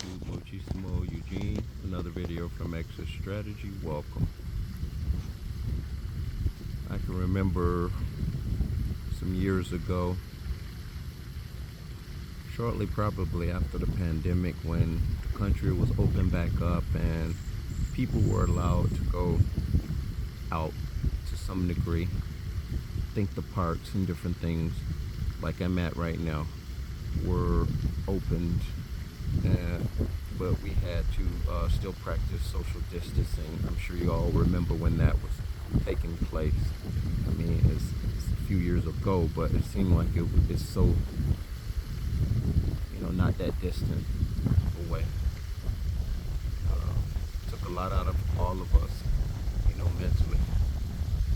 Muchísimo Eugene, another video from Exit Strategy. Welcome. I can remember some years ago, shortly probably after the pandemic, when the country was opened back up and people were allowed to go out to some degree. I think the parks and different things like I'm at right now were opened, but we had to still practice social distancing. I'm sure you all remember when that was taking place. I mean, it's a few years ago, but it seemed like it's so, not that distant away. Took a lot out of all of us, mentally.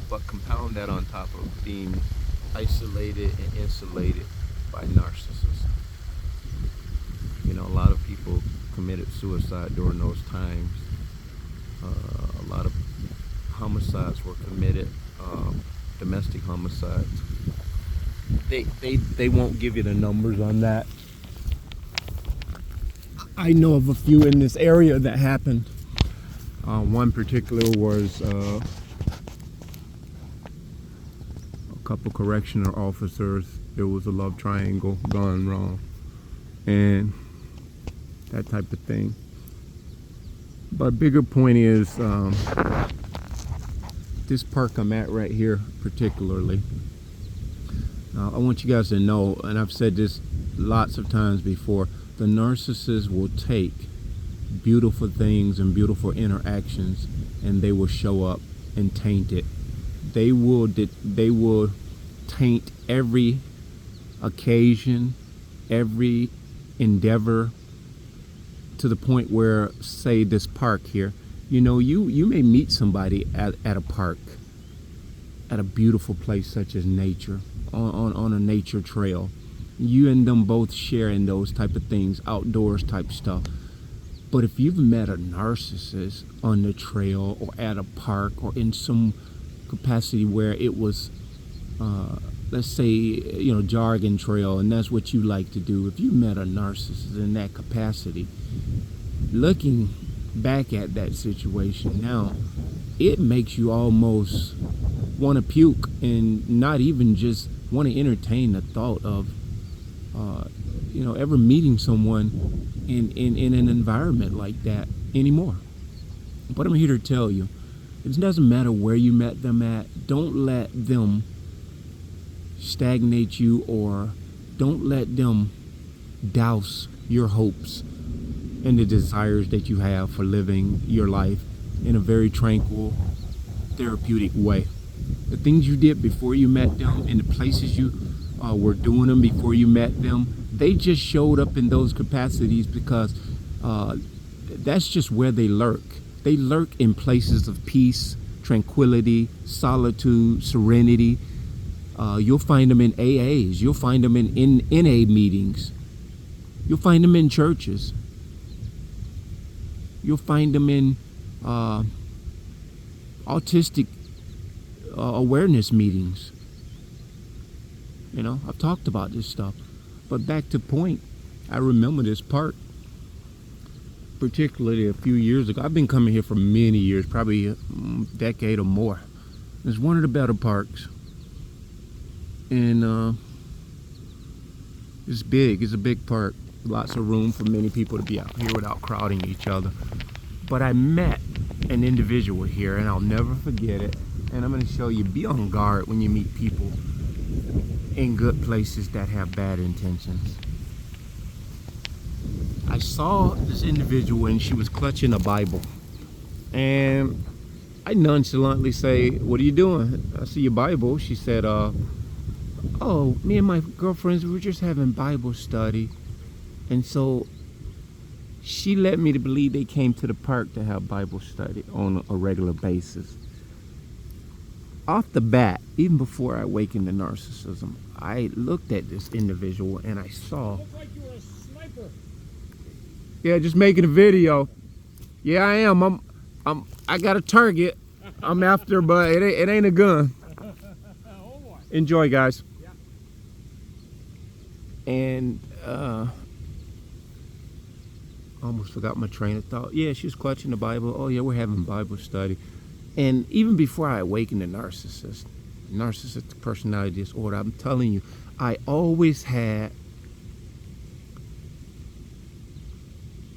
But compound that on top of being isolated and insulated by narcissists. A lot of people committed suicide during those times. A lot of homicides were committed, domestic homicides. They won't give you the numbers on that. I know of a few in this area that happened. One particular was a couple correctional officers. There was a love triangle gone wrong, and that type of thing. But bigger point is this park I'm at right here particularly. I want you guys to know, and I've said this lots of times before, the narcissist will take beautiful things and beautiful interactions and they will show up and taint it. They will taint every occasion, every endeavor, to the point where, say, this park here, you may meet somebody at a park, at a beautiful place such as nature, on a nature trail. You and them both sharing those type of things, outdoors type stuff. But if you've met a narcissist on the trail or at a park or in some capacity where it was, let's say, jogging trail, and that's what you like to do. If you met a narcissist in that capacity, looking back at that situation now, it makes you almost want to puke and not even just want to entertain the thought of, ever meeting someone in an environment like that anymore. But I'm here to tell you, it doesn't matter where you met them at. Don't let them stagnate you, or don't let them douse your hopes and the desires that you have for living your life in a very tranquil, therapeutic way. The things you did before you met them and the places you were doing them before you met them, they just showed up in those capacities because that's just where they lurk. They lurk in places of peace, tranquility, solitude, serenity. You'll find them in AAs. You'll find them in NA meetings. You'll find them in churches. You'll find them in autistic awareness meetings. I've talked about this stuff. But back to point, I remember this park, particularly a few years ago. I've been coming here for many years, probably a decade or more. It's one of the better parks. And it's big. It's a big park. Lots of room for many people to be out here without crowding each other. But I met an individual here, and I'll never forget it. And I'm going to show you, be on guard when you meet people in good places that have bad intentions. I saw this individual and she was clutching a Bible. And I nonchalantly say, "What are you doing?" "I see your Bible." She said, "Oh, me and my girlfriends, we were just having Bible study." And so she led me to believe they came to the park to have Bible study on a regular basis. Off the bat, even before I awakened to narcissism, I looked at this individual and I saw. Looked like you were a sniper. Yeah, just making a video. Yeah, I am. I got a target I'm after, but it ain't a gun. Oh boy. Enjoy, guys. Yeah. And almost forgot my train of thought. Yeah, she was clutching the Bible. Oh yeah, we're having Bible study. And even before I awakened the narcissistic personality disorder, I'm telling you, I always had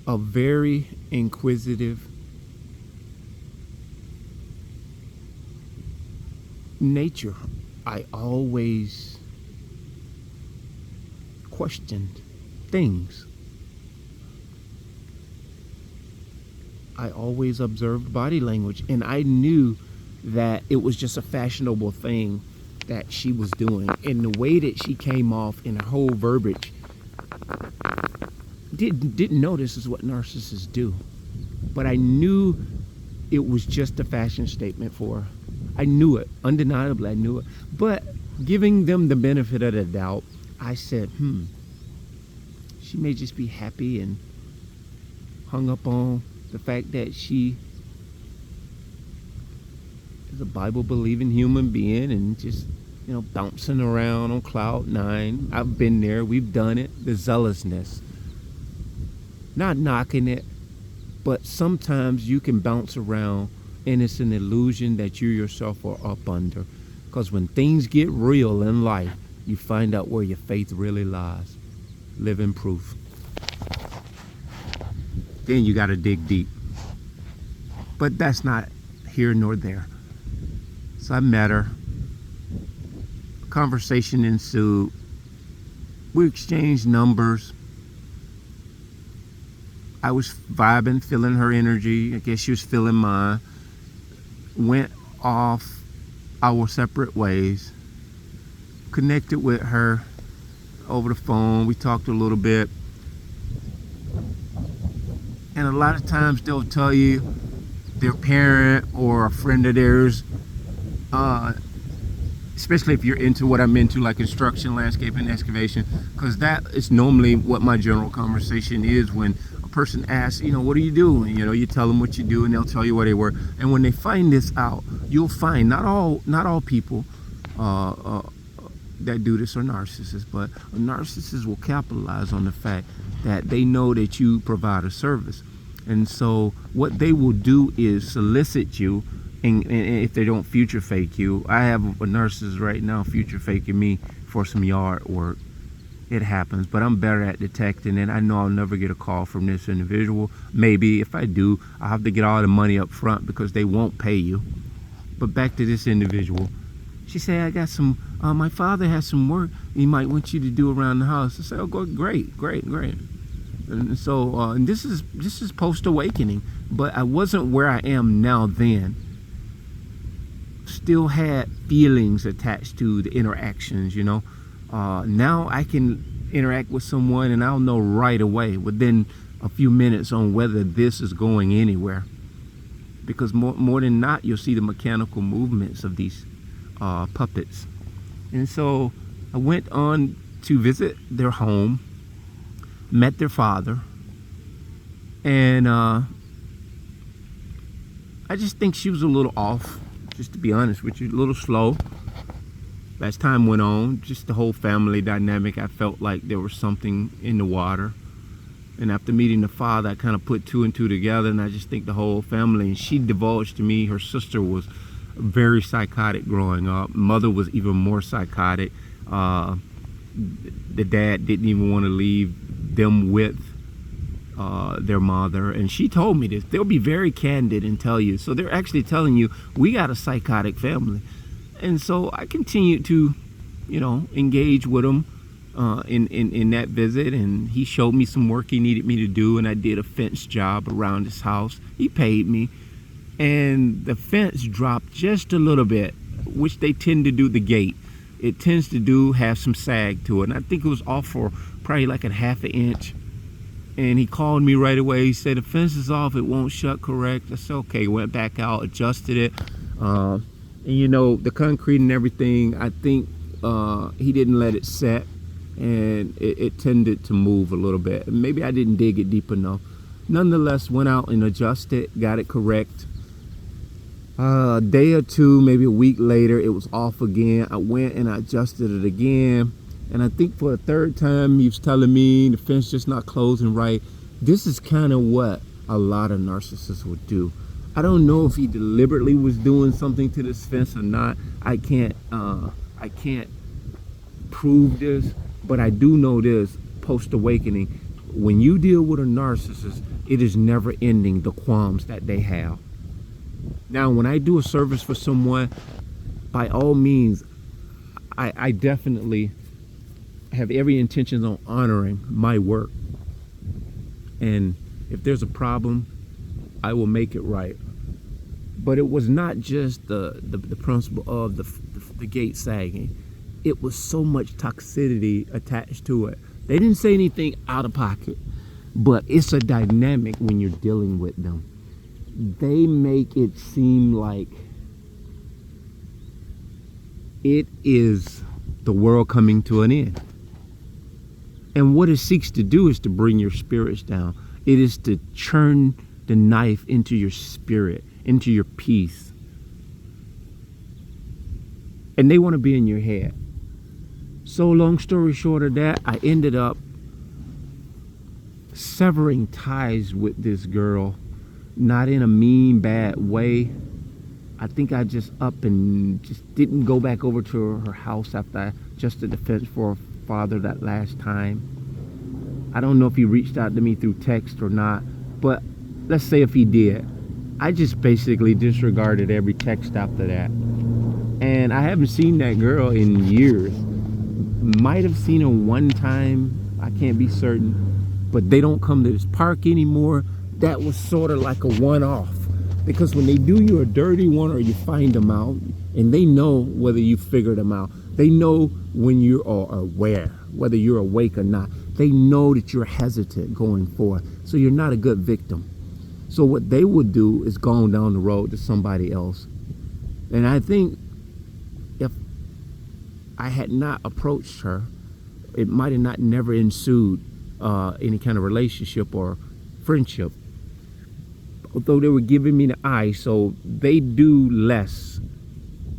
a very inquisitive nature. I always questioned things. I always observed body language, and I knew that it was just a fashionable thing that she was doing. And the way that she came off in her whole verbiage, didn't know this is what narcissists do. But I knew it was just a fashion statement for her. I knew it, undeniably I knew it. But giving them the benefit of the doubt, I said, she may just be happy and hung up on the fact that she is a Bible-believing human being and just, bouncing around on cloud nine. I've been there. We've done it. The zealousness. Not knocking it, but sometimes you can bounce around and it's an illusion that you yourself are up under. Because when things get real in life, you find out where your faith really lies. Living proof. Then you got to dig deep. But that's not here nor there. So I met her. Conversation ensued. We exchanged numbers. I was vibing, feeling her energy. I guess she was feeling mine. Went off our separate ways. Connected with her over the phone. We talked a little bit. And a lot of times they'll tell you their parent or a friend of theirs, especially if you're into what I'm into, like construction, landscaping, excavation, because that is normally what my general conversation is when a person asks, what are you doing? You tell them what you do and they'll tell you where they work. And when they find this out, you'll find not all people that do this are narcissists, but a narcissist will capitalize on the fact that they know that you provide a service. And so what they will do is solicit you, and if they don't future fake you. I have a narcissist right now future faking me for some yard work. It happens, but I'm better at detecting it. I know I'll never get a call from this individual. Maybe if I do, I'll have to get all the money up front because they won't pay you. But back to this individual. She said, I got some, my father has some work he might want you to do around the house. I said, oh, great. And so, and this is post-awakening, but I wasn't where I am now then. Still had feelings attached to the interactions, Now I can interact with someone and I'll know right away, within a few minutes, on whether this is going anywhere. Because more than not, you'll see the mechanical movements of these puppets. And so I went on to visit their home, met their father, and I just think she was a little off, just to be honest with you, a little slow. As time went on, just the whole family dynamic, I felt like there was something in the water. And after meeting the father, I kind of put two and two together, and I just think the whole family, and she divulged to me her sister was very psychotic growing up. Mother was even more psychotic. The dad didn't even want to leave them with their mother, and she told me this. They'll be very candid and tell you. So they're actually telling you, we got a psychotic family. And so I continued to, engage with him in that visit, and he showed me some work he needed me to do, and I did a fence job around his house. He paid me, and the fence dropped just a little bit, which they tend to do. The gate, it tends to have some sag to it, and I think it was off for probably like a half an inch. And he called me right away. He said, the fence is off, it won't shut correct. I said, okay. Went back out, adjusted it, and the concrete and everything, I think he didn't let it set, and it tended to move a little bit. Maybe I didn't dig it deep enough. Nonetheless, went out and adjusted, got it correct. A day or two, maybe a week later, it was off again. I went and I adjusted it again. And I think for the third time, he was telling me the fence just not closing right. This is kind of what a lot of narcissists would do. I don't know if he deliberately was doing something to this fence or not. I can't prove this, but I do know this post-awakening. When you deal with a narcissist, it is never ending, the qualms that they have. Now, when I do a service for someone, by all means, I definitely have every intention on honoring my work. And if there's a problem, I will make it right. But it was not just the principle of the gate sagging. It was so much toxicity attached to it. They didn't say anything out of pocket, but it's a dynamic when you're dealing with them. They make it seem like it is the world coming to an end. And what it seeks to do is to bring your spirits down. It is to churn the knife into your spirit, into your peace. And they want to be in your head. So long story short of that, I ended up severing ties with this girl, not in a mean, bad way. I think I just up and just didn't go back over to her house after I adjusted the fence for her father that last time. I don't know if he reached out to me through text or not, but let's say if he did, I just basically disregarded every text after that. And I haven't seen that girl in years. Might have seen her one time, I can't be certain, but they don't come to this park anymore. That was sort of like a one-off, because when they do you a dirty one or you find them out, and they know whether you figured them out, they know when you are aware, whether you're awake or not, they know that you're hesitant going forward, so you're not a good victim. So what they would do is go on down the road to somebody else. And I think if I had not approached her, it might have not never ensued any kind of relationship or friendship. Although they were giving me the eye, so they do less.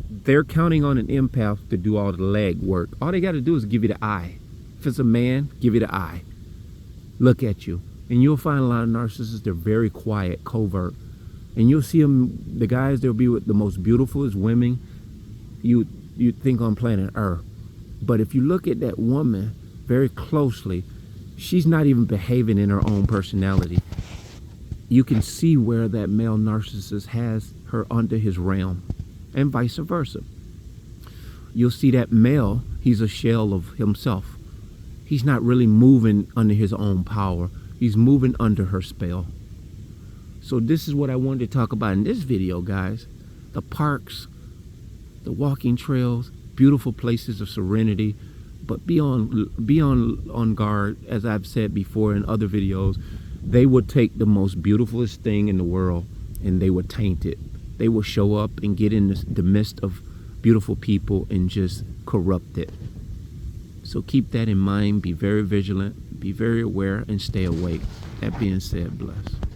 They're counting on an empath to do all the leg work. All they got to do is give you the eye. If it's a man, give you the eye. Look at you. And you'll find a lot of narcissists, they're very quiet, covert. And you'll see them, the guys, they'll be with the most beautiful women you'd think on planet Earth. But if you look at that woman very closely, she's not even behaving in her own personality. You can see where that male narcissist has her under his realm, and vice versa. You'll see that male, he's a shell of himself. He's not really moving under his own power. He's moving under her spell. So this is what I wanted to talk about in this video, guys. The parks, the walking trails, beautiful places of serenity, but be on guard. As I've said before in other videos, they would take the most beautifulest thing in the world and they would taint it. They will show up and get in the midst of beautiful people and just corrupt it. So keep that in mind. Be very vigilant, be very aware, and stay awake. That being said, bless.